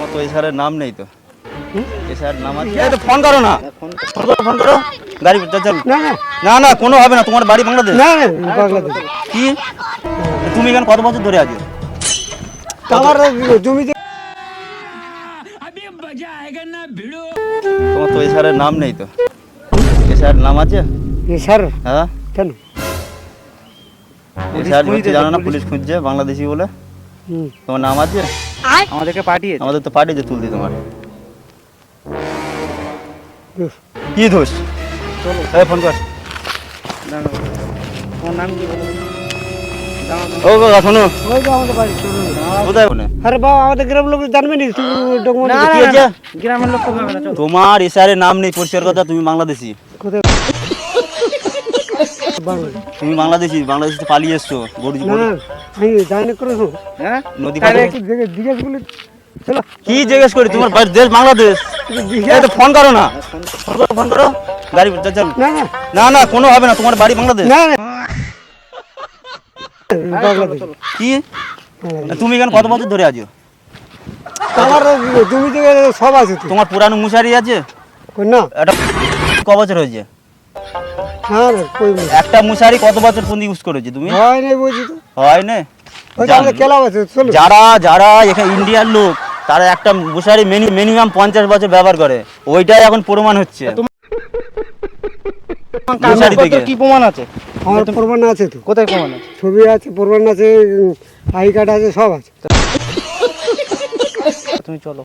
তোমার তো এই স্যারের নাম নেই তো। এই স্যারের নাম আছে? এই তো ফোন করো না, ফোন করো গাড়ি চল। না না কোনো হবে না, তোমার বাড়ি বাংলাদেশ? না বাংলাদেশ। কি তুমি এখানে কত বছর ধরে আছো? আমার জমিতে তোমার তো এই স্যারের নাম নেই তো। এই স্যারের নাম আছে? স্যার হ্যাঁ কেন? এই স্যার জানো না, পুলিশ খুঁজছে বাংলাদেশি বলে। তোমার নাম আছে? আমাদেরকে পাঠিয়েছে। আমাদের তো পাঠিয়েছে তুলতে। তোমার কি দোষ? চলো ফোন কর। তোমার নাম কি বলো? ও বাবা শোনো, ওই তো আমাদের বাড়ি চলুন। কোথায় ফোনে? আরে বাবা আমাদের গ্রাম লোক জানবে নি তুমি ডকুমেন্ট না, কি হয়েছে? গ্রামের লোক হবে না, চলো। তোমার এই স্যারের নাম নেই, পরিষ্কার কথা। তুমি বাংলাদেশি, কোথায় বাংলা? তুমি বাংলাদেশি, বাংলাদেশ থেকে পালিয়ে এসছো। গরু না না আমি জানি করেছো হ্যাঁ নদী তাহলে পাড়ে। একটু জিজ্ঞেস করলে চলো কি জিজ্ঞেস করি? তোমার বাড়ির দেশ বাংলাদেশ। এই তো ফোন করো না, ফোন করো গাড়ি চল। না না না না কোনো হবে না, তোমার বাড়ি বাংলাদেশ? না বাংলাদেশ। কি তুমি এখানে কত বছর ধরে আছো? আমার জমিতে সব আছে তো তোমার পুরানো মুশারি আছে? কই না এটা ক বছর হয়েছে? হ্যাঁ না কই না। একটা মুশারি কত বছর পর্যন্ত ইউজ করেছে তুমি? হয় নাই বলছি তো হয় না? ওই যে আমাদের ক্লাব আছে চলো যারা যারা এখানে ইন্ডিয়ার লোক, তারা একটা মুশারি মিনিমাম 50 বছর ব্যবহার করে। ওইটাই এখন প্রমাণ হচ্ছে মুশারি থেকে। কি প্রমাণ আছে? আমার প্রমাণ আছে তো, কোথায় প্রমাণ আছে? ছবি আছে, প্রমাণ আছে, আই কার্ড আছে, সব আছে। তুমি চলো।